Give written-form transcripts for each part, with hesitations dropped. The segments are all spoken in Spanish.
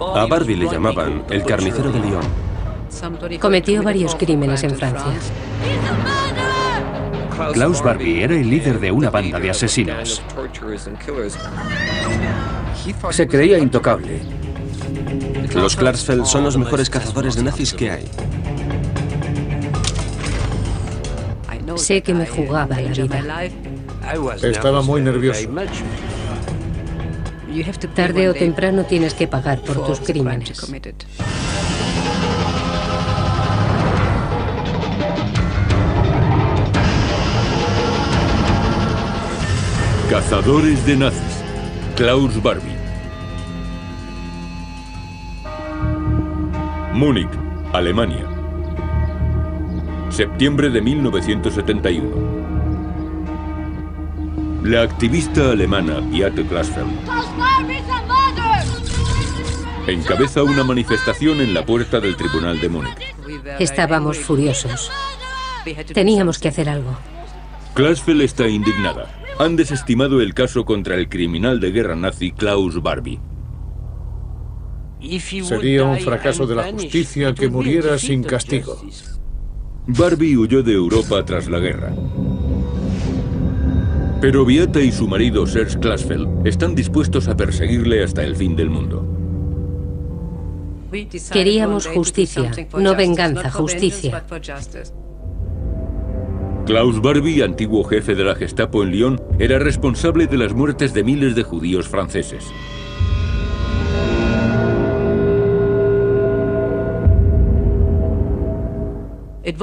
A Barbie le llamaban el carnicero de Lyon. Cometió varios crímenes en Francia. Klaus Barbie era el líder de una banda de asesinos. Se creía intocable. Los Klarsfeld son los mejores cazadores de nazis que hay. Sé que me jugaba la vida. Estaba muy nervioso. Tarde o temprano tienes que pagar por tus crímenes. Cazadores de nazis. Klaus Barbie. Múnich, Alemania. Septiembre de 1971. La activista alemana Beate Klasfeld encabeza una manifestación en la puerta del tribunal de Múnich. Estábamos furiosos. Teníamos que hacer algo. Klasfeld está indignada. Han desestimado el caso contra el criminal de guerra nazi Klaus Barbie. Sería un fracaso de la justicia que muriera sin castigo. Barbie huyó de Europa tras la guerra. Pero Beate y su marido Serge Klasfeld están dispuestos a perseguirle hasta el fin del mundo. Queríamos justicia, no venganza, justicia. Klaus Barbie, antiguo jefe de la Gestapo en Lyon, era responsable de las muertes de miles de judíos franceses.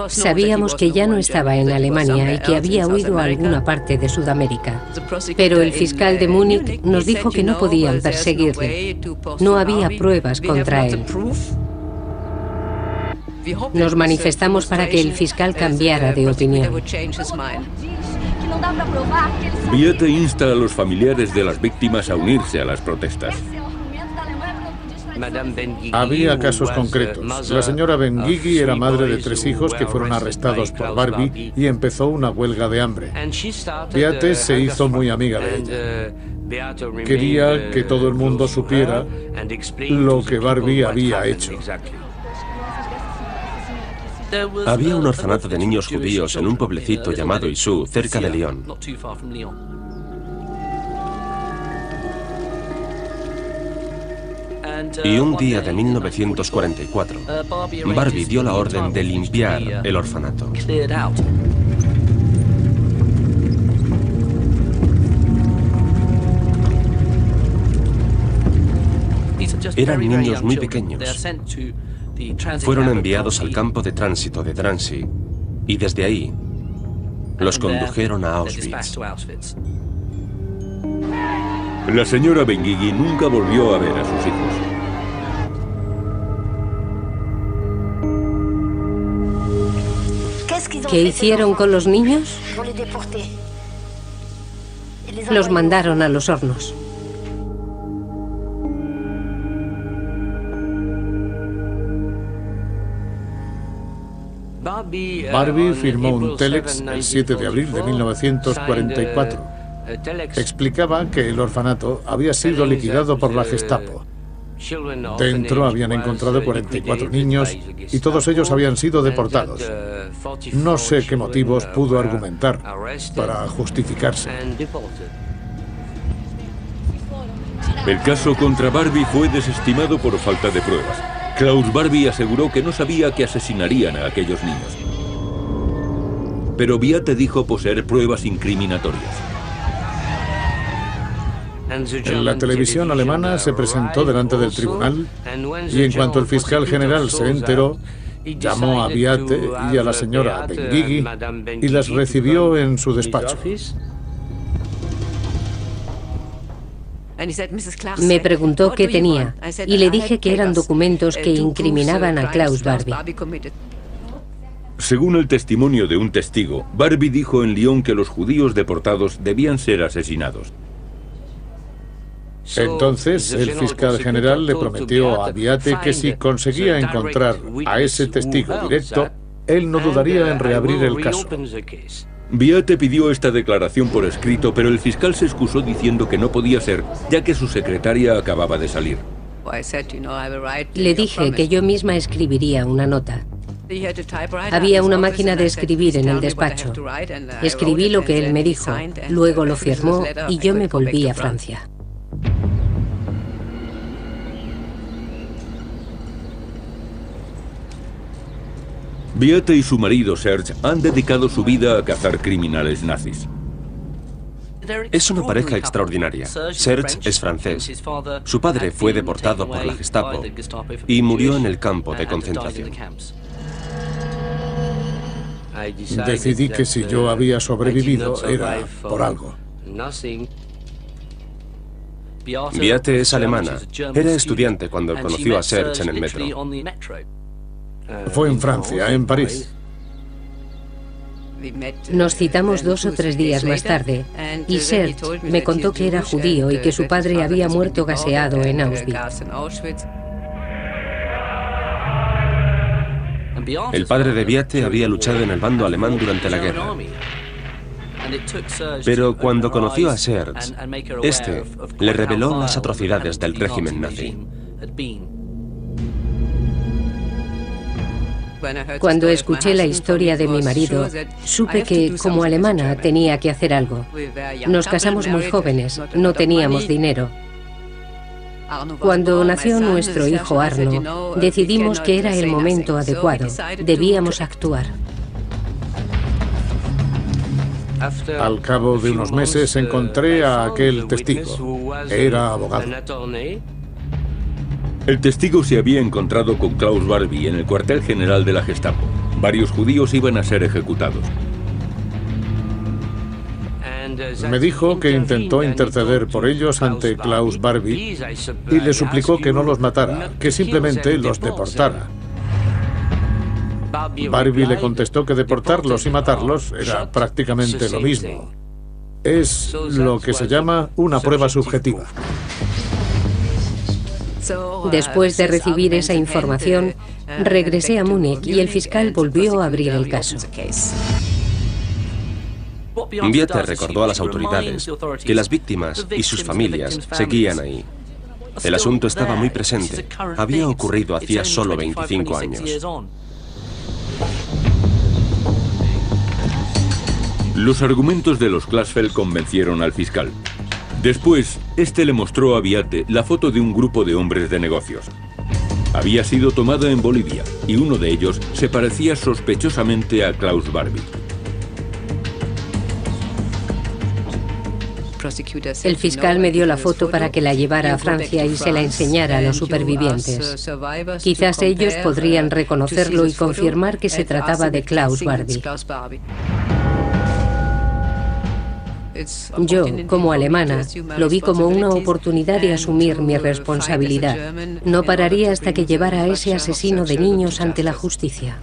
Sabíamos que ya no estaba en Alemania y que había huido a alguna parte de Sudamérica. Pero el fiscal de Múnich nos dijo que no podían perseguirle. No había pruebas contra él. Nos manifestamos para que el fiscal cambiara de opinión. Beate insta a los familiares de las víctimas a unirse a las protestas. Había casos concretos. La señora Benguigui era madre de 3 hijos que fueron arrestados por Barbie y empezó una huelga de hambre. Beate se hizo muy amiga de ella. Quería que todo el mundo supiera lo que Barbie había hecho. Había un orfanato de niños judíos en un pueblecito llamado Issou, cerca de Lyon. Y un día de 1944, Barbie dio la orden de limpiar el orfanato. Eran niños muy pequeños. Fueron enviados al campo de tránsito de Drancy y desde ahí los condujeron a Auschwitz. La señora Benguigui nunca volvió a ver a sus hijos. ¿Qué hicieron con los niños? Los mandaron a los hornos. Barbie firmó un telex el 7 de abril de 1944. Explicaba que el orfanato había sido liquidado por la Gestapo. Dentro habían encontrado 44 niños y todos ellos habían sido deportados. No sé qué motivos pudo argumentar para justificarse. El caso contra Barbie fue desestimado por falta de pruebas. Klaus Barbie aseguró que no sabía que asesinarían a aquellos niños. Pero Beate dijo poseer pruebas incriminatorias. En la televisión alemana se presentó delante del tribunal y en cuanto el fiscal general se enteró, llamó a Beate y a la señora Benguigui y las recibió en su despacho. Me preguntó qué tenía y le dije que eran documentos que incriminaban a Klaus Barbie. Según el testimonio de un testigo, Barbie dijo en Lyon que los judíos deportados debían ser asesinados. Entonces, el fiscal general le prometió a Beate que si conseguía encontrar a ese testigo directo, él no dudaría en reabrir el caso. Beate pidió esta declaración por escrito, pero el fiscal se excusó diciendo que no podía ser, ya que su secretaria acababa de salir. Le dije que yo misma escribiría una nota. Había una máquina de escribir en el despacho. Escribí lo que él me dijo, luego lo firmó y yo me volví a Francia. Beate y su marido Serge han dedicado su vida a cazar criminales nazis. Es una pareja extraordinaria. Serge es francés. Su padre fue deportado por la Gestapo y murió en el campo de concentración. Decidí que si yo había sobrevivido era por algo. Beate es alemana. Era estudiante cuando conoció a Serge en el metro. Fue en Francia, en París. Nos citamos 2 o 3 días más tarde y Serge me contó que era judío y que su padre había muerto gaseado en Auschwitz. El padre de Beate había luchado en el bando alemán durante la guerra. Pero cuando conoció a Serge, este le reveló las atrocidades del régimen nazi. Cuando escuché la historia de mi marido, supe que, como alemana, tenía que hacer algo. Nos casamos muy jóvenes, no teníamos dinero. Cuando nació nuestro hijo Arno, decidimos que era el momento adecuado, debíamos actuar. Al cabo de unos meses encontré a aquel testigo. Era abogado. El testigo se había encontrado con Klaus Barbie en el cuartel general de la Gestapo. Varios judíos iban a ser ejecutados. Me dijo que intentó interceder por ellos ante Klaus Barbie y le suplicó que no los matara, que simplemente los deportara. Barbie le contestó que deportarlos y matarlos era prácticamente lo mismo. Es lo que se llama una prueba subjetiva. Después de recibir esa información, regresé a Múnich y el fiscal volvió a abrir el caso. Beate recordó a las autoridades que las víctimas y sus familias seguían ahí. El asunto estaba muy presente. Había ocurrido hacía solo 25 años. Los argumentos de los Klasfeld convencieron al fiscal. Después, este le mostró a Beate la foto de un grupo de hombres de negocios. Había sido tomada en Bolivia y uno de ellos se parecía sospechosamente a Klaus Barbie. El fiscal me dio la foto para que la llevara a Francia y se la enseñara a los supervivientes. Quizás ellos podrían reconocerlo y confirmar que se trataba de Klaus Barbie. Yo, como alemana, lo vi como una oportunidad de asumir mi responsabilidad. No pararía hasta que llevara a ese asesino de niños ante la justicia.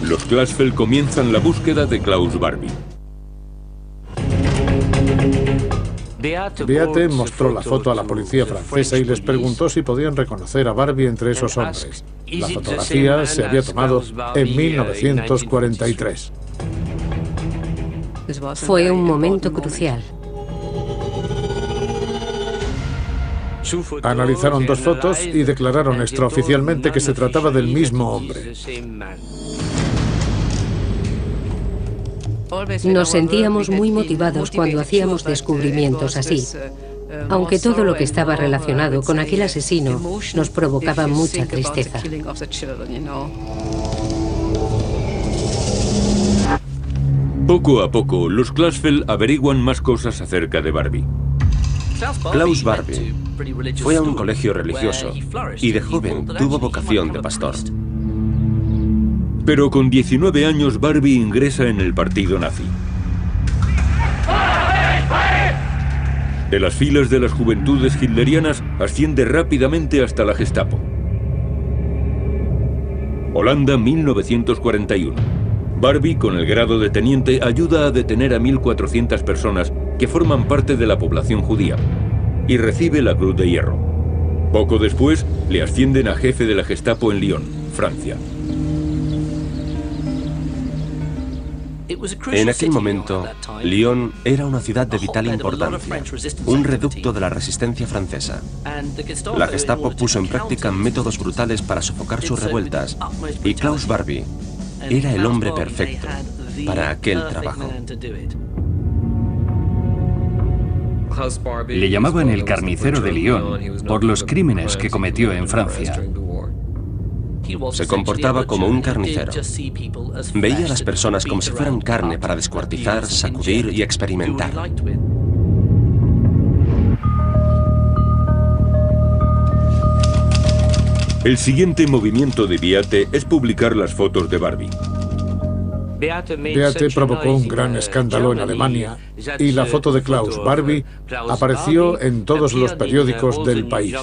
Los Klasfeld comienzan la búsqueda de Klaus Barbie. Beate mostró la foto a la policía francesa y les preguntó si podían reconocer a Barbie entre esos hombres. La fotografía se había tomado en 1943. Fue un momento crucial. Analizaron 2 fotos y declararon extraoficialmente que se trataba del mismo hombre. Nos sentíamos muy motivados cuando hacíamos descubrimientos así, aunque todo lo que estaba relacionado con aquel asesino nos provocaba mucha tristeza. Poco a poco, los Klasfeld averiguan más cosas acerca de Barbie. Klaus Barbie fue a un colegio religioso y de joven tuvo vocación de pastor. Pero con 19 años Barbie ingresa en el partido nazi. De las filas de las juventudes hitlerianas asciende rápidamente hasta la Gestapo. Holanda, 1941. Barbie, con el grado de teniente, ayuda a detener a 1.400 personas que forman parte de la población judía y recibe la Cruz de Hierro. Poco después, le ascienden a jefe de la Gestapo en Lyon, Francia. En aquel momento, Lyon era una ciudad de vital importancia, un reducto de la resistencia francesa. La Gestapo puso en práctica métodos brutales para sofocar sus revueltas, y Klaus Barbie era el hombre perfecto para aquel trabajo. Le llamaban el carnicero de Lyon por los crímenes que cometió en Francia. Se comportaba como un carnicero. Veía a las personas como si fueran carne para descuartizar, sacudir y experimentar. El siguiente movimiento de Beate es publicar las fotos de Barbie. Beate provocó un gran escándalo en Alemania y la foto de Klaus Barbie apareció en todos los periódicos del país.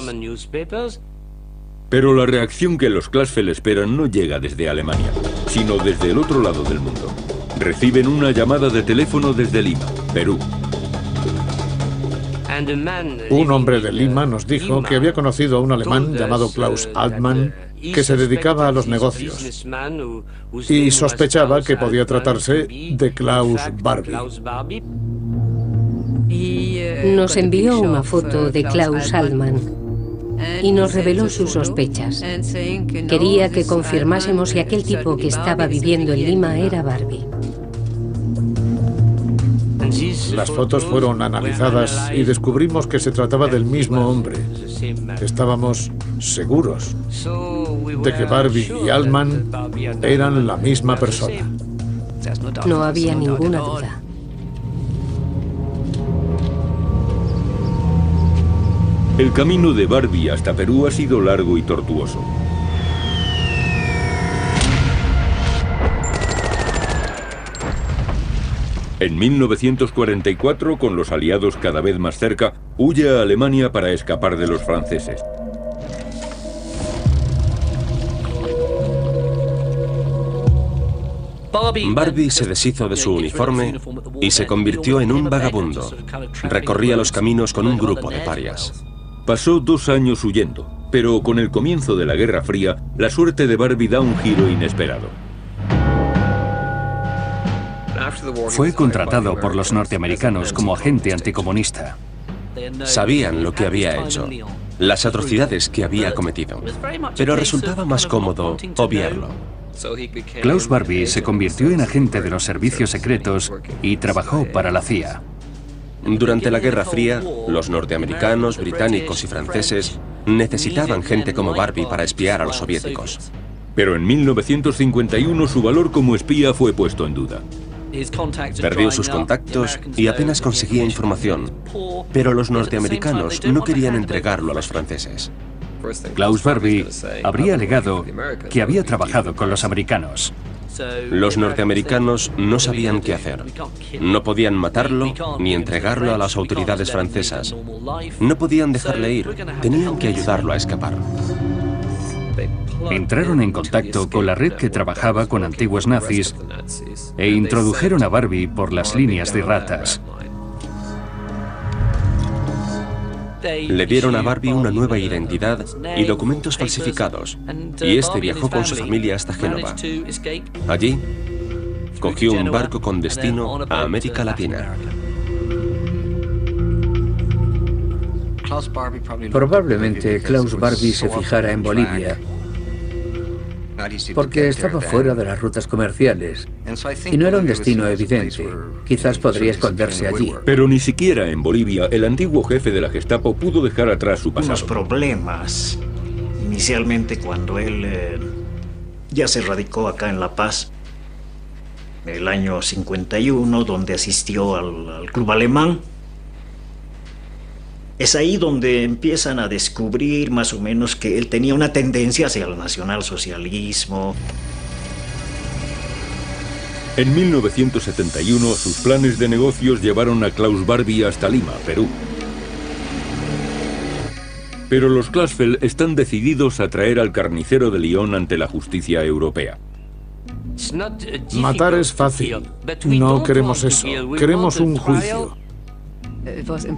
Pero la reacción que los Klasfeld esperan no llega desde Alemania, sino desde el otro lado del mundo. Reciben una llamada de teléfono desde Lima, Perú. Un hombre de Lima nos dijo que había conocido a un alemán llamado Klaus Altmann que se dedicaba a los negocios y sospechaba que podía tratarse de Klaus Barbie. Nos envió una foto de Klaus Altmann y nos reveló sus sospechas. Quería que confirmásemos si aquel tipo que estaba viviendo en Lima era Barbie. Las fotos fueron analizadas y descubrimos que se trataba del mismo hombre. Estábamos seguros de que Barbie y Altmann eran la misma persona. No había ninguna duda. El camino de Barbie hasta Perú ha sido largo y tortuoso. En 1944, con los aliados cada vez más cerca, huye a Alemania para escapar de los franceses. Barbie se deshizo de su uniforme y se convirtió en un vagabundo. Recorría los caminos con un grupo de parias. Pasó 2 años huyendo, pero con el comienzo de la Guerra Fría, la suerte de Barbie da un giro inesperado. Fue contratado por los norteamericanos como agente anticomunista. Sabían lo que había hecho, las atrocidades que había cometido, pero resultaba más cómodo obviarlo. Klaus Barbie se convirtió en agente de los servicios secretos y trabajó para la CIA. Durante la Guerra Fría, los norteamericanos, británicos y franceses necesitaban gente como Barbie para espiar a los soviéticos. Pero en 1951 su valor como espía fue puesto en duda. Perdió sus contactos y apenas conseguía información, pero los norteamericanos no querían entregarlo a los franceses. Klaus Barbie habría alegado que había trabajado con los americanos. Los norteamericanos no sabían qué hacer. No podían matarlo ni entregarlo a las autoridades francesas. No podían dejarle ir, tenían que ayudarlo a escapar. Entraron en contacto con la red que trabajaba con antiguos nazis e introdujeron a Barbie por las líneas de ratas. Le dieron a Barbie una nueva identidad y documentos falsificados, y este viajó con su familia hasta Génova. Allí, cogió un barco con destino a América Latina. Probablemente Klaus Barbie se fijara en Bolivia, porque estaba fuera de las rutas comerciales y no era un destino evidente. Quizás podría esconderse allí. Pero ni siquiera en Bolivia el antiguo jefe de la Gestapo pudo dejar atrás su pasado. Unos problemas. Inicialmente cuando él ya se radicó acá en La Paz, en el año 51, donde asistió al club alemán. Es ahí donde empiezan a descubrir más o menos que él tenía una tendencia hacia el nacionalsocialismo. En 1971, sus planes de negocios llevaron a Klaus Barbie hasta Lima, Perú. Pero los Klasfeld están decididos a traer al carnicero de Lyon ante la justicia europea. Matar es fácil. No queremos eso. Queremos un juicio.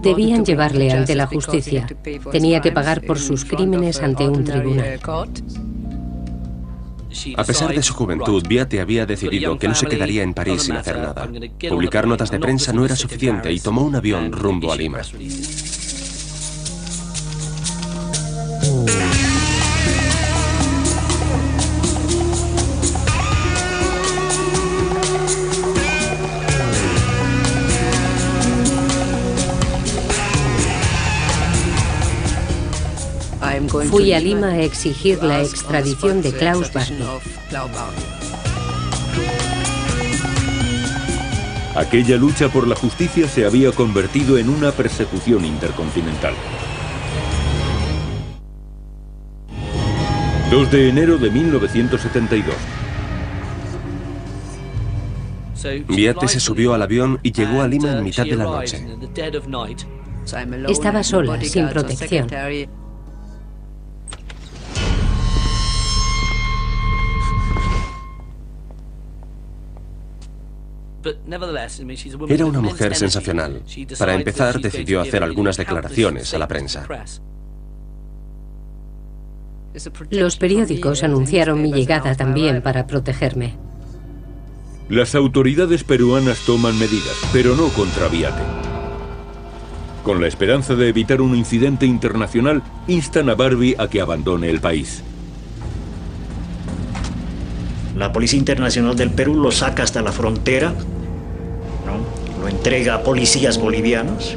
Debían llevarle ante la justicia. Tenía que pagar por sus crímenes ante un tribunal. A pesar de su juventud, Beate había decidido que no se quedaría en París sin hacer nada. Publicar notas de prensa no era suficiente y tomó un avión rumbo a Lima. Fui a Lima a exigir la extradición de Klaus Barbie. Aquella lucha por la justicia se había convertido en una persecución intercontinental. 2 de enero de 1972. Beate se subió al avión y llegó a Lima en mitad de la noche. Estaba sola, sin protección. Era una mujer sensacional. Para empezar, decidió hacer algunas declaraciones a la prensa. Los periódicos anunciaron mi llegada también para protegerme. Las autoridades peruanas toman medidas, pero no contra Beate. Con la esperanza de evitar un incidente internacional, instan a Barbie a que abandone el país. La Policía Internacional del Perú lo saca hasta la frontera, ¿no? Lo entrega a policías bolivianos.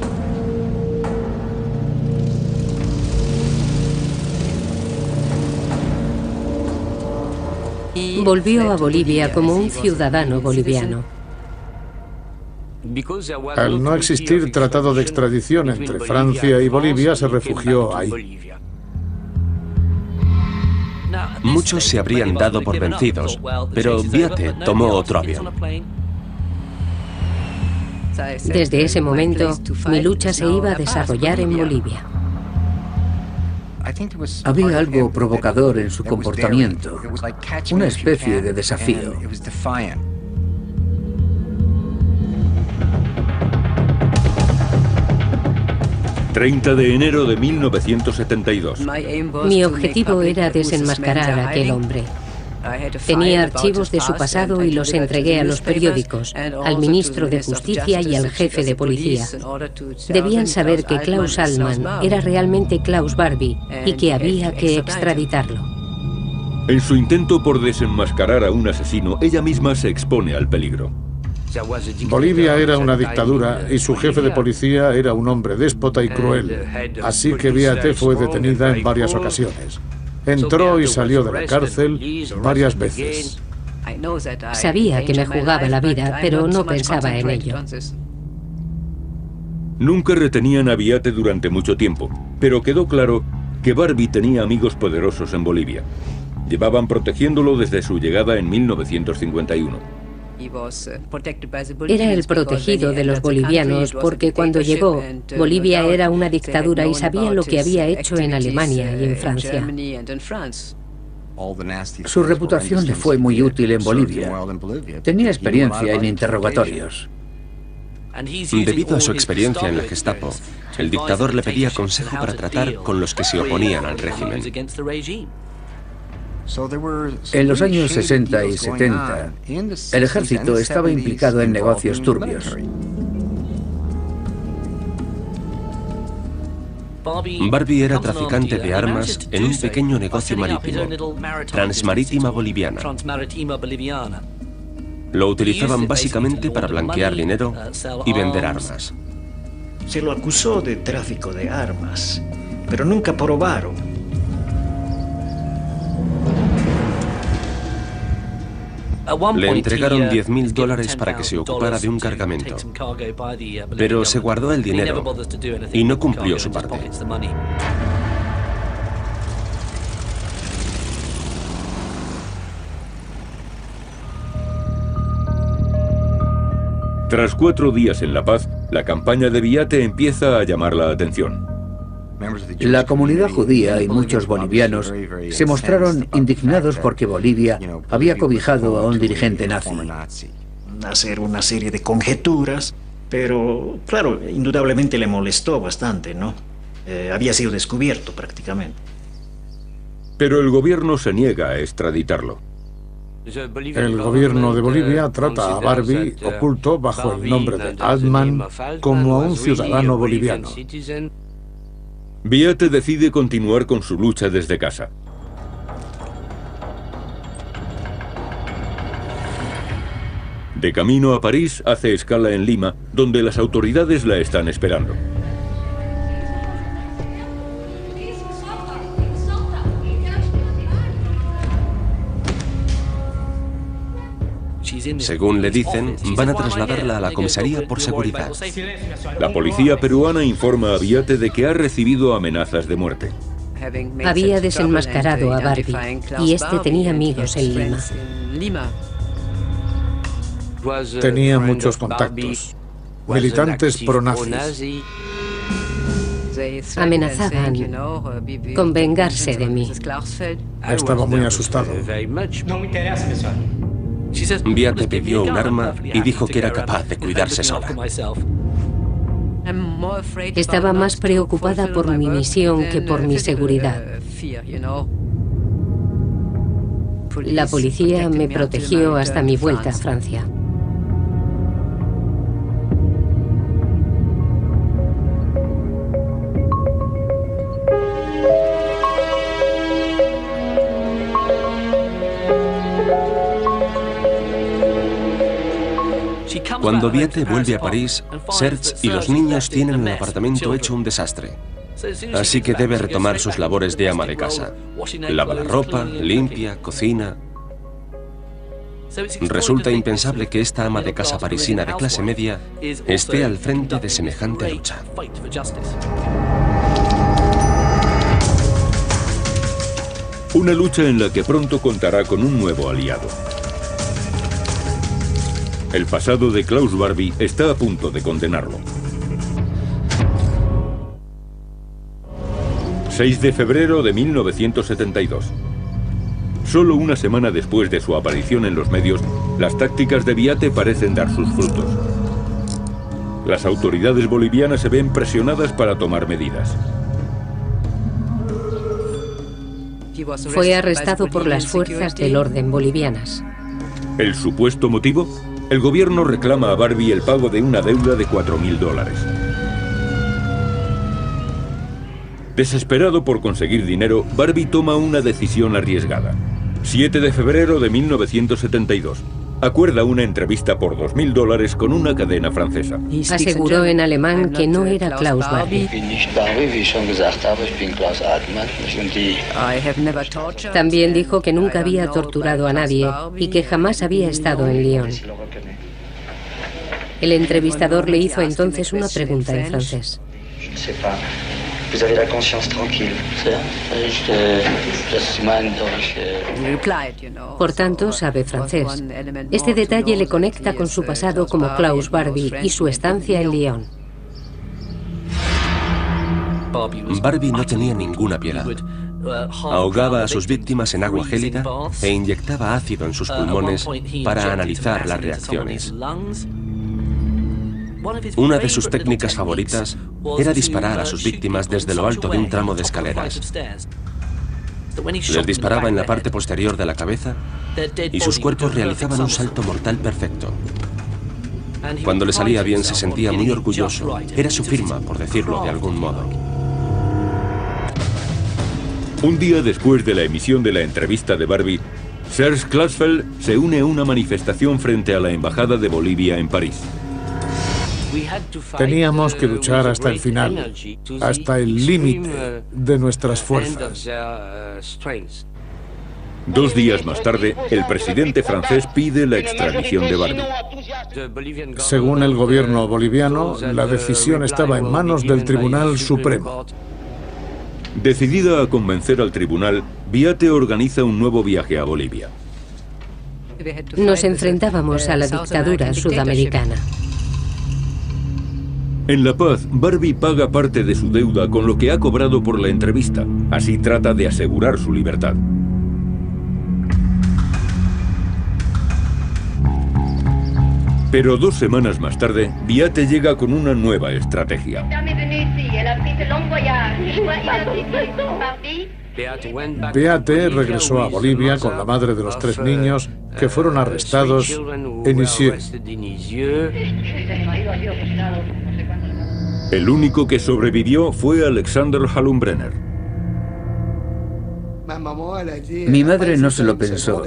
Volvió a Bolivia como un ciudadano boliviano. Al no existir tratado de extradición entre Francia y Bolivia, se refugió ahí. Muchos se habrían dado por vencidos, pero Beate tomó otro avión. Desde ese momento, mi lucha se iba a desarrollar en Bolivia. Había algo provocador en su comportamiento, una especie de desafío. ...30 de enero de 1972. Mi objetivo era desenmascarar a aquel hombre. Tenía archivos de su pasado y los entregué a los periódicos, al ministro de Justicia y al jefe de policía. Debían saber que Klaus Allman era realmente Klaus Barbie y que había que extraditarlo. En su intento por desenmascarar a un asesino, ella misma se expone al peligro. Bolivia era una dictadura y su jefe de policía era un hombre déspota y cruel, así que Beate fue detenida en varias ocasiones. Entró y salió de la cárcel varias veces. Sabía que me jugaba la vida, pero no pensaba en ello. Nunca retenían a Beate durante mucho tiempo, pero quedó claro que Barbie tenía amigos poderosos en Bolivia. Llevaban protegiéndolo desde su llegada en 1951. Era el protegido de los bolivianos porque cuando llegó, Bolivia era una dictadura y sabía lo que había hecho en Alemania y en Francia. Su reputación le fue muy útil en Bolivia. Tenía experiencia en interrogatorios. Debido a su experiencia en la Gestapo, el dictador le pedía consejo para tratar con los que se oponían al régimen. En los años 60 y 70, el ejército estaba implicado en negocios turbios. Barbie era traficante de armas en un pequeño negocio marítimo, Transmarítima Boliviana. Lo utilizaban básicamente para blanquear dinero y vender armas. Se lo acusó de tráfico de armas, pero nunca probaron. Le entregaron $10.000 para que se ocupara de un cargamento, pero se guardó el dinero y no cumplió su parte. Tras 4 días en La Paz, la campaña de Beate empieza a llamar la atención. La comunidad judía y muchos bolivianos se mostraron indignados porque Bolivia había cobijado a un dirigente nazi. Hacer una serie de conjeturas, pero claro, indudablemente le molestó bastante, ¿no? Había sido descubierto prácticamente. Pero el gobierno se niega a extraditarlo. El gobierno de Bolivia trata a Barbie, oculto bajo el nombre de Altman, como a un ciudadano boliviano. Beate decide continuar con su lucha desde casa. De camino a París, hace escala en Lima, donde las autoridades la están esperando. Según le dicen, van a trasladarla a la comisaría por seguridad. La policía peruana informa a Beate de que ha recibido amenazas de muerte. Había desenmascarado a Barbie y este tenía amigos en Lima. Tenía muchos contactos, militantes pro-nazis. Amenazaban con vengarse de mí. Estaba muy asustado. Beate pidió un arma y dijo que era capaz de cuidarse sola. Estaba más preocupada por mi misión que por mi seguridad. La policía me protegió hasta mi vuelta a Francia. Cuando Beate vuelve a París, Serge y los niños tienen el apartamento hecho un desastre. Así que debe retomar sus labores de ama de casa. Lava la ropa, limpia, cocina. Resulta impensable que esta ama de casa parisina de clase media esté al frente de semejante lucha. Una lucha en la que pronto contará con un nuevo aliado. El pasado de Klaus Barbie está a punto de condenarlo. 6 de febrero de 1972. Solo una semana después de su aparición en los medios, las tácticas de Beate parecen dar sus frutos. Las autoridades bolivianas se ven presionadas para tomar medidas. Fue arrestado por las fuerzas del orden bolivianas. ¿El supuesto motivo? El gobierno reclama a Barbie el pago de una deuda de $4.000. Desesperado por conseguir dinero, Barbie toma una decisión arriesgada. 7 de febrero de 1972. Acuerda una entrevista por $2.000 con una cadena francesa. Aseguró en alemán que no era Klaus Barbie. También dijo que nunca había torturado a nadie y que jamás había estado en Lyon. El entrevistador le hizo entonces una pregunta en francés. Por tanto, sabe francés. Este detalle le conecta con su pasado como Klaus Barbie y su estancia en Lyon. Barbie no tenía ninguna piedad. Ahogaba a sus víctimas en agua gélida e inyectaba ácido en sus pulmones para analizar las reacciones. Una de sus técnicas favoritas era disparar a sus víctimas desde lo alto de un tramo de escaleras. Les disparaba en la parte posterior de la cabeza y sus cuerpos realizaban un salto mortal perfecto. Cuando le salía bien se sentía muy orgulloso. Era su firma, por decirlo de algún modo. Un día después de la emisión de la entrevista de Barbie, Serge Klarsfeld se une a una manifestación frente a la Embajada de Bolivia en París. Teníamos que luchar hasta el final, hasta el límite de nuestras fuerzas. 2 días más tarde, el presidente francés pide la extradición de Barbie. Según el gobierno boliviano, la decisión estaba en manos del Tribunal Supremo. Decidida a convencer al tribunal, Beate organiza un nuevo viaje a Bolivia. Nos enfrentábamos a la dictadura sudamericana. En La Paz, Barbie paga parte de su deuda con lo que ha cobrado por la entrevista. Así trata de asegurar su libertad. Pero 2 semanas más tarde, Beate llega con una nueva estrategia. Beate regresó a Bolivia con la madre de los 3 niños que fueron arrestados en Lisieux. El único que sobrevivió fue Alexander Hallenbrenner. Mi madre no se lo pensó.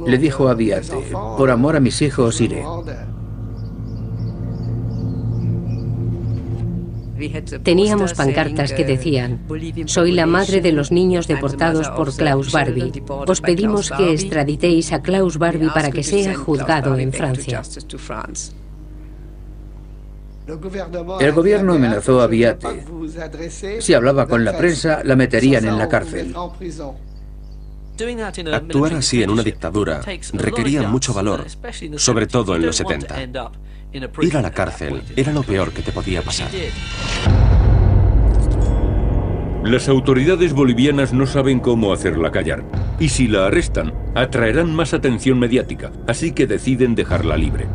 Le dijo a Beate, por amor a mis hijos iré. Teníamos pancartas que decían: soy la madre de los niños deportados por Klaus Barbie. Os pedimos que extraditéis a Klaus Barbie para que sea juzgado en Francia. El gobierno amenazó a Beate. Si hablaba con la prensa, la meterían en la cárcel. Actuar así en una dictadura requería mucho valor, sobre todo en los 70. Ir a la cárcel era lo peor que te podía pasar. Las autoridades bolivianas no saben cómo hacerla callar, y si la arrestan, atraerán más atención mediática, así que deciden dejarla libre.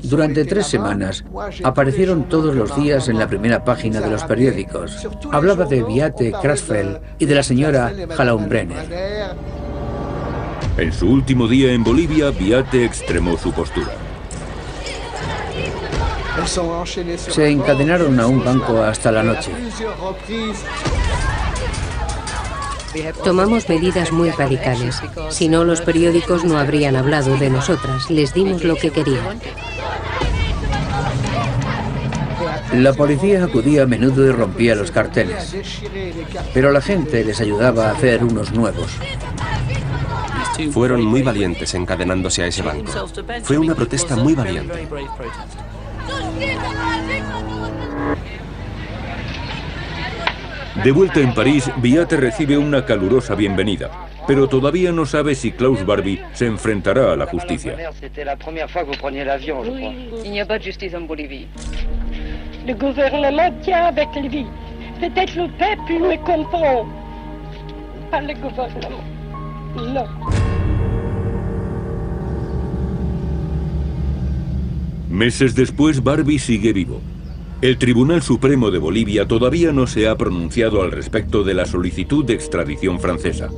Durante 3 semanas aparecieron todos los días en la primera página de los periódicos. Hablaba de Beate Krassfeld y de la señora Hallenbrenner. En su último día en Bolivia, Beate extremó su postura. Se encadenaron a un banco hasta la noche. Tomamos medidas muy radicales. Si no, los periódicos no habrían hablado de nosotras. Les dimos lo que querían. La policía acudía a menudo y rompía los carteles, pero la gente les ayudaba a hacer unos nuevos. Fueron muy valientes encadenándose a ese banco. Fue una protesta muy valiente. De vuelta en París, Beate recibe una calurosa bienvenida, pero todavía no sabe si Klaus Barbie se enfrentará a la justicia. Le gouvernement tient avec lui. Peut-être le peuple me comprend. Pas le gouvernement. Non. Meses después, Barbie sigue vivo. El Tribunal Supremo de Bolivia todavía no se ha pronunciado al respecto de la solicitud de extradición francesa.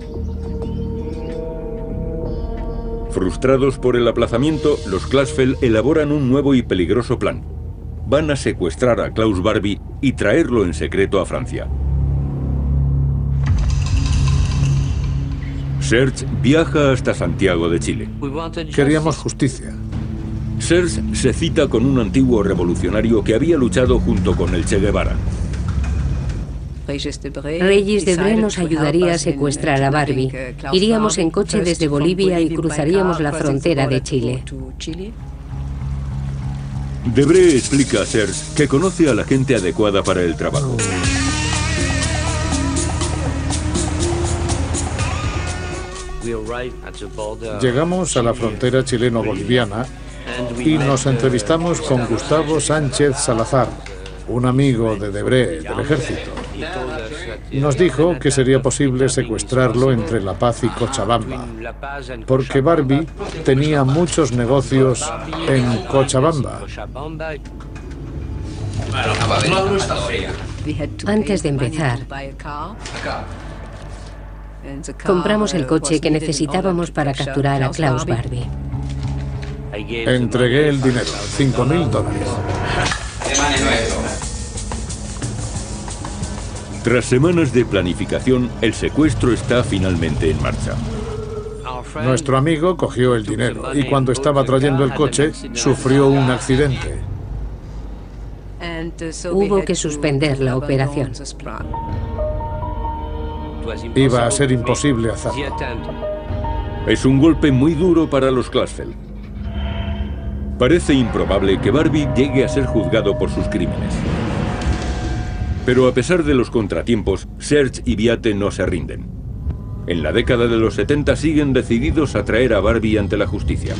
Frustrados por el aplazamiento, los Klassfeld elaboran un nuevo y peligroso plan. Van a secuestrar a Klaus Barbie y traerlo en secreto a Francia. Serge viaja hasta Santiago de Chile. Queríamos justicia. Serge se cita con un antiguo revolucionario que había luchado junto con el Che Guevara. Regis Debré nos ayudaría a secuestrar a Barbie. Iríamos en coche desde Bolivia y cruzaríamos la frontera de Chile. Debré explica a Serge que conoce a la gente adecuada para el trabajo. Llegamos a la frontera chileno-boliviana y nos entrevistamos con Gustavo Sánchez Salazar, un amigo de Debré del ejército. Nos dijo que sería posible secuestrarlo entre La Paz y Cochabamba, porque Barbie tenía muchos negocios en Cochabamba. Antes de empezar, compramos el coche que necesitábamos para capturar a Klaus Barbie. Entregué el dinero, $5.000. Tras semanas de planificación, el secuestro está finalmente en marcha. Nuestro amigo cogió el dinero y cuando estaba trayendo el coche, sufrió un accidente. Hubo que suspender la operación. Iba a ser imposible hacerlo. Es un golpe muy duro para los Klassfeld. Parece improbable que Barbie llegue a ser juzgado por sus crímenes. Pero a pesar de los contratiempos, Serge y Beate no se rinden. En la década de los 70 siguen decididos a traer a Barbie ante la justicia.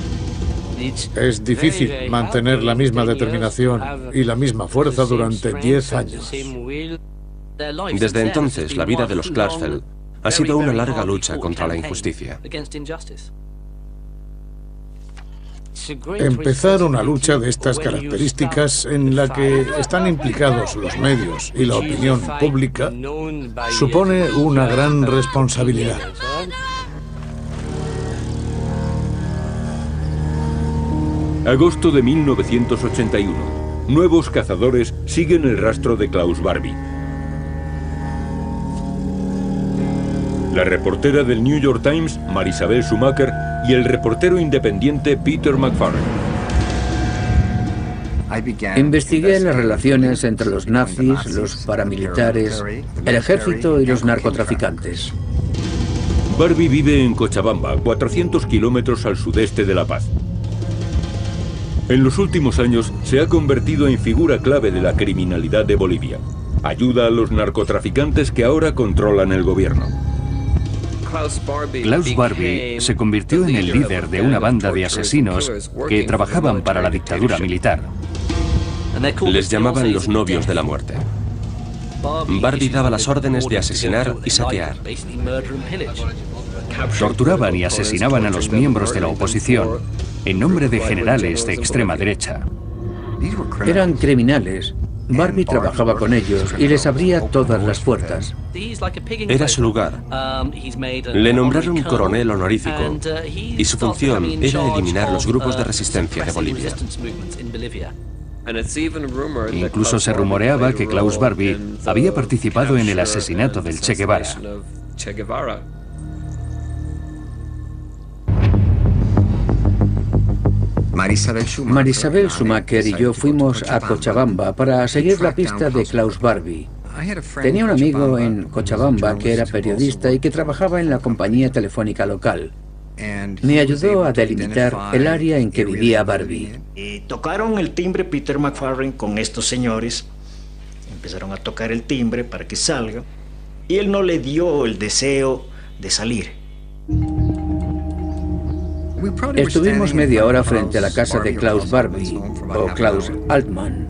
Es difícil mantener la misma determinación y la misma fuerza durante 10 años. Desde entonces, la vida de los Klassfeld ha sido una larga lucha contra la injusticia. Empezar una lucha de estas características en la que están implicados los medios y la opinión pública supone una gran responsabilidad. Agosto de 1981. Nuevos cazadores siguen el rastro de Klaus Barbie. La reportera del New York Times, Marisabel Schumacher, y el reportero independiente Peter McFarlane. Investigué las relaciones entre los nazis, los paramilitares, el ejército y los narcotraficantes. Barbie vive en Cochabamba, 400 kilómetros al sudeste de La Paz. En los últimos años se ha convertido en figura clave de la criminalidad de Bolivia. Ayuda a los narcotraficantes que ahora controlan el gobierno. Klaus Barbie se convirtió en el líder de una banda de asesinos que trabajaban para la dictadura militar. Les llamaban los novios de la muerte. Barbie daba las órdenes de asesinar y saquear. Torturaban y asesinaban a los miembros de la oposición en nombre de generales de extrema derecha. Eran criminales. Barbie trabajaba con ellos y les abría todas las puertas. Era su lugar. Le nombraron coronel honorífico y su función era eliminar los grupos de resistencia de Bolivia. Incluso se rumoreaba que Klaus Barbie había participado en el asesinato del Che Guevara. Marisabel Schumacher y yo fuimos a Cochabamba para seguir la pista de Klaus Barbie. Tenía un amigo en Cochabamba que era periodista y que trabajaba en la compañía telefónica local. Me ayudó a delimitar el área en que vivía Barbie. Tocaron el timbre Peter McFarlane con estos señores. Empezaron a tocar el timbre para que salga. Y él no le dio el deseo de salir. Estuvimos media hora frente a la casa de Klaus Barbie, o Klaus Altman.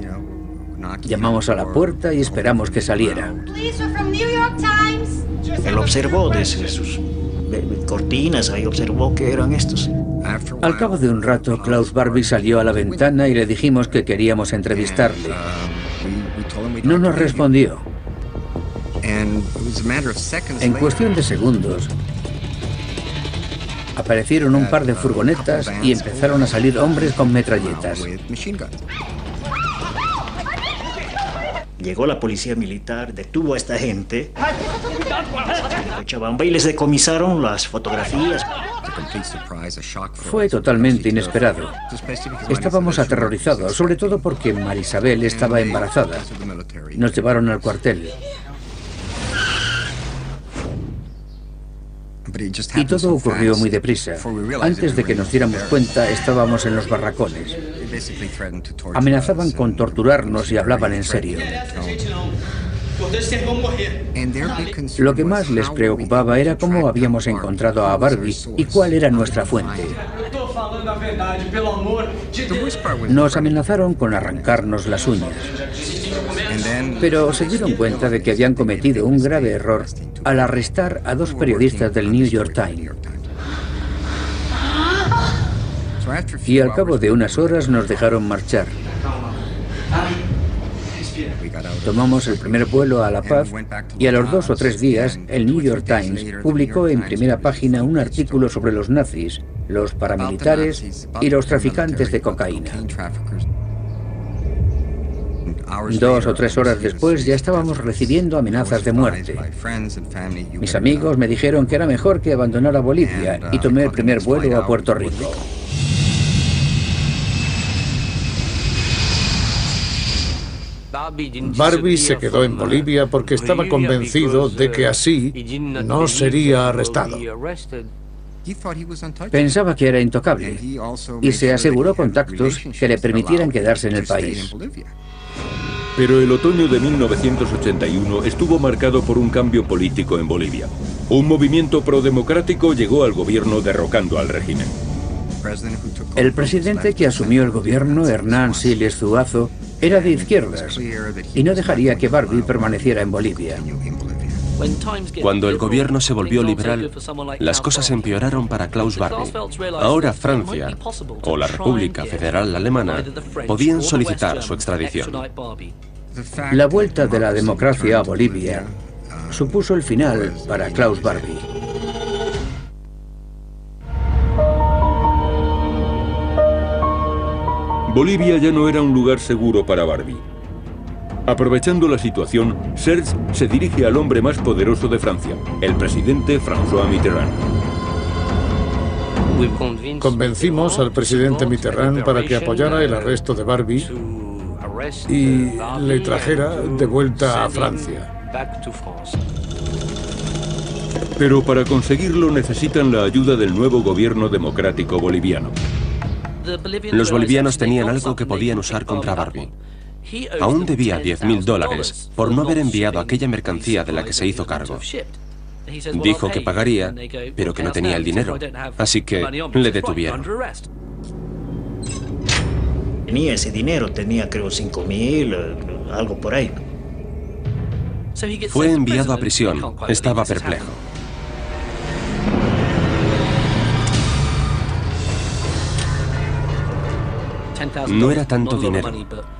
Llamamos a la puerta y esperamos que saliera. Él observó desde sus cortinas, ahí observó que eran estos. Al cabo de un rato, Klaus Barbie salió a la ventana y le dijimos que queríamos entrevistarle. No nos respondió. En cuestión de segundos, aparecieron un par de furgonetas y empezaron a salir hombres con metralletas. Llegó la policía militar, detuvo a esta gente de Cochabamba y les decomisaron las fotografías. Fue totalmente inesperado. Estábamos aterrorizados, sobre todo porque Marisabel estaba embarazada. Nos llevaron al cuartel. Y todo ocurrió muy deprisa. Antes de que nos diéramos cuenta, estábamos en los barracones. Amenazaban con torturarnos y hablaban en serio. Lo que más les preocupaba era cómo habíamos encontrado a Barbie y cuál era nuestra fuente. Nos amenazaron con arrancarnos las uñas. Pero se dieron cuenta de que habían cometido un grave error al arrestar a dos periodistas del New York Times. Y al cabo de unas horas nos dejaron marchar. Tomamos el primer vuelo a La Paz y a los 2 o 3 días el New York Times publicó en primera página un artículo sobre los nazis, los paramilitares y los traficantes de cocaína. 2 o 3 horas después ya estábamos recibiendo amenazas de muerte. Mis amigos me dijeron que era mejor que abandonara Bolivia y tomé el primer vuelo a Puerto Rico. Barbie se quedó en Bolivia porque estaba convencido de que así no sería arrestado. Pensaba que era intocable y se aseguró contactos que le permitieran quedarse en el país. Pero el otoño de 1981 estuvo marcado por un cambio político en Bolivia. Un movimiento prodemocrático llegó al gobierno derrocando al régimen. El presidente que asumió el gobierno, Hernán Siles Zuazo, era de izquierdas y no dejaría que Barbie permaneciera en Bolivia. Cuando el gobierno se volvió liberal, las cosas empeoraron para Klaus Barbie. Ahora Francia o la República Federal Alemana podían solicitar su extradición. La vuelta de la democracia a Bolivia supuso el final para Klaus Barbie. Bolivia ya no era un lugar seguro para Barbie. Aprovechando la situación, Serge se dirige al hombre más poderoso de Francia, el presidente François Mitterrand. Convencimos al presidente Mitterrand para que apoyara el arresto de Barbie y le trajera de vuelta a Francia. Pero para conseguirlo necesitan la ayuda del nuevo gobierno democrático boliviano. Los bolivianos tenían algo que podían usar contra Barbie. Aún debía $10.000 por no haber enviado aquella mercancía de la que se hizo cargo. Dijo que pagaría, pero que no tenía el dinero, así que le detuvieron. Tenía ese dinero, tenía creo 5.000, algo por ahí. Fue enviado a prisión, estaba perplejo. No era tanto dinero,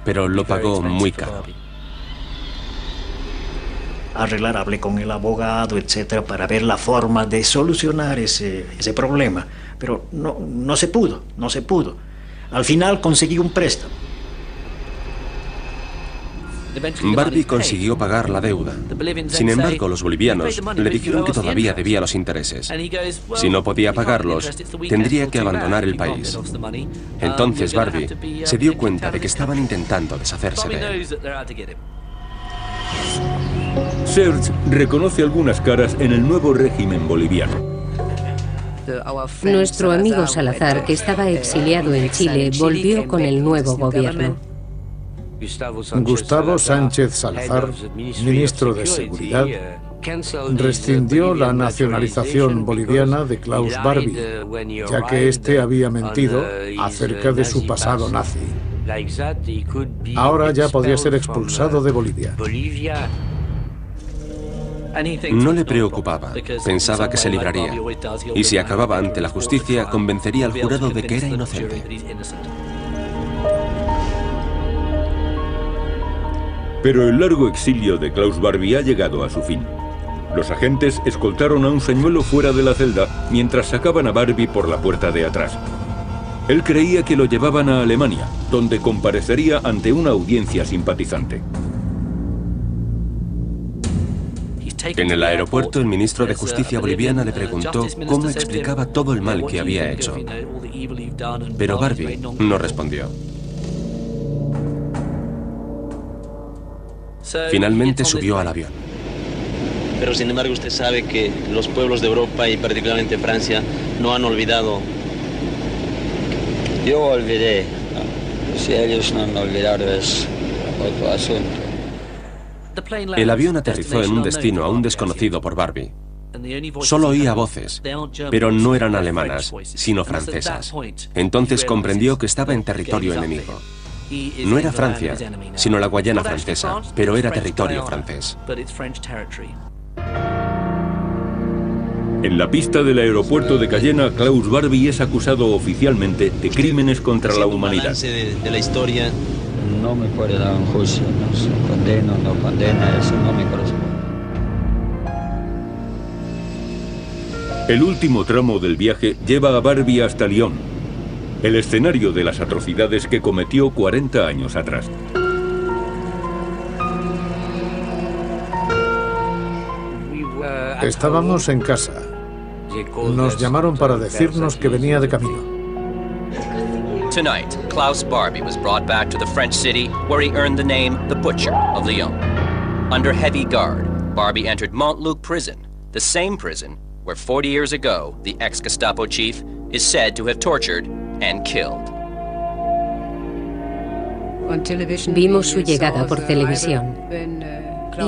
pero lo pagó muy caro. Arreglar, hablé con el abogado, etcétera, para ver la forma de solucionar ese problema. Pero no se pudo. Al final conseguí un préstamo. Barbie consiguió pagar la deuda. Sin embargo, los bolivianos le dijeron que todavía debía los intereses. Si no podía pagarlos, tendría que abandonar el país. Entonces Barbie se dio cuenta de que estaban intentando deshacerse de él. Serge reconoce algunas caras en el nuevo régimen boliviano. Nuestro amigo Salazar, que estaba exiliado en Chile, volvió con el nuevo gobierno. Gustavo Sánchez Salazar, ministro de Seguridad, rescindió la nacionalización boliviana de Klaus Barbie, ya que éste había mentido acerca de su pasado nazi. Ahora ya podía ser expulsado de Bolivia. No le preocupaba, pensaba que se libraría, y si acababa ante la justicia, convencería al jurado de que era inocente. Pero el largo exilio de Klaus Barbie ha llegado a su fin. Los agentes escoltaron a un señuelo fuera de la celda mientras sacaban a Barbie por la puerta de atrás. Él creía que lo llevaban a Alemania, donde comparecería ante una audiencia simpatizante. En el aeropuerto, el ministro de Justicia boliviana le preguntó cómo explicaba todo el mal que había hecho. Pero Barbie no respondió. Finalmente subió al avión. Pero sin embargo usted sabe que los pueblos de Europa y particularmente Francia no han olvidado. Yo olvidé. Si ellos no han olvidado es otro asunto. El avión aterrizó en un destino aún desconocido por Barbie. Solo oía voces, pero no eran alemanas, sino francesas. Entonces comprendió que estaba en territorio enemigo. No era Francia, sino la Guayana francesa, pero era territorio francés. En la pista del aeropuerto de Cayena, Klaus Barbie es acusado oficialmente de crímenes contra la humanidad. De la historia. No me puede dar un juicio, no se condena, no condena, eso no me corresponde. El último tramo del viaje lleva a Barbie hasta Lyon, el escenario de las atrocidades que cometió 40 años atrás. Estábamos en casa. Nos llamaron para decirnos que venía de camino. Tonight, Klaus Barbie was brought back to the French city where he earned the name the Butcher of Lyon. Under heavy guard, Barbie entered Montluc prison, the same prison where 40 years ago the ex-Gestapo chief is said to have tortured and killed. Vimos su llegada por televisión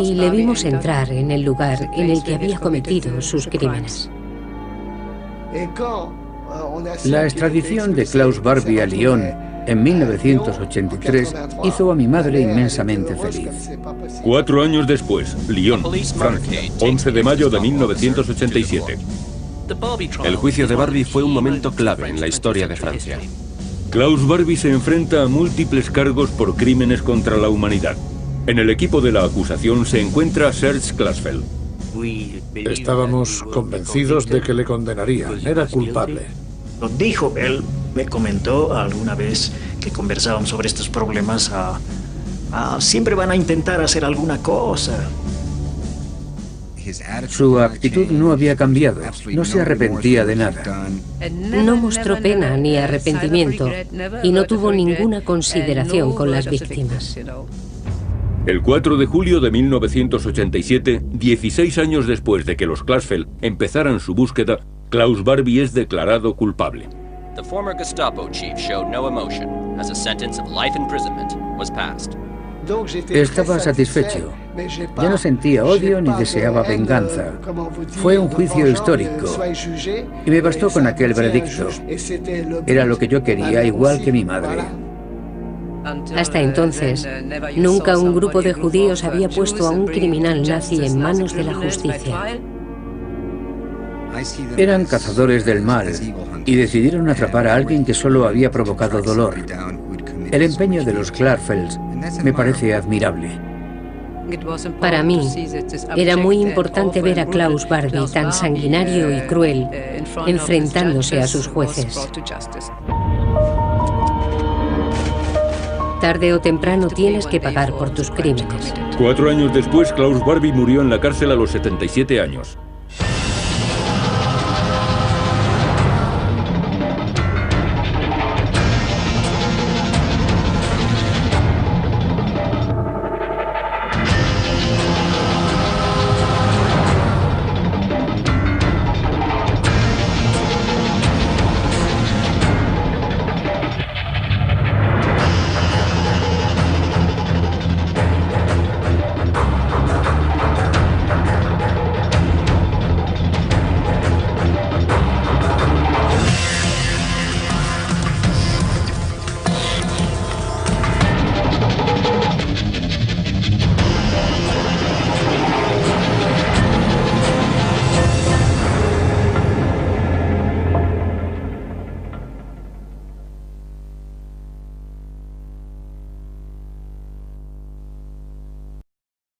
y le vimos entrar en el lugar en el que había cometido sus crímenes. La extradición de Klaus Barbie a Lyon En 1983 hizo a mi madre inmensamente feliz. 4 años después, Lyon, Francia, 11 de mayo de 1987. El juicio de Barbie fue un momento clave en la historia de Francia. Klaus Barbie se enfrenta a múltiples cargos por crímenes contra la humanidad. En el equipo de la acusación se encuentra Serge Klarsfeld. Estábamos convencidos de que le condenarían. Era culpable. Lo dijo él. Me comentó alguna vez que conversábamos sobre estos problemas. Siempre van a intentar hacer alguna cosa. Su actitud no había cambiado. No se arrepentía de nada. No mostró pena ni arrepentimiento y no tuvo ninguna consideración con las víctimas. El 4 de julio de 1987, 16 años después de que los Klarsfeld empezaran su búsqueda, Klaus Barbie es declarado culpable. The former Gestapo chief showed no emotion as a sentence of life imprisonment was passed. Estaba satisfecho. Ya no sentía odio ni deseaba venganza. Fue un juicio histórico y me bastó con aquel veredicto. Era lo que yo quería, igual que mi madre. Hasta entonces, nunca un grupo de judíos había puesto a un criminal nazi en manos de la justicia. Eran cazadores del mal y decidieron atrapar a alguien que solo había provocado dolor. El empeño de los Klarsfelds me parece admirable. Para mí, era muy importante ver a Klaus Barbie tan sanguinario y cruel, enfrentándose a sus jueces. Tarde o temprano tienes que pagar por tus crímenes. 4 años después, Klaus Barbie murió en la cárcel a los 77 años.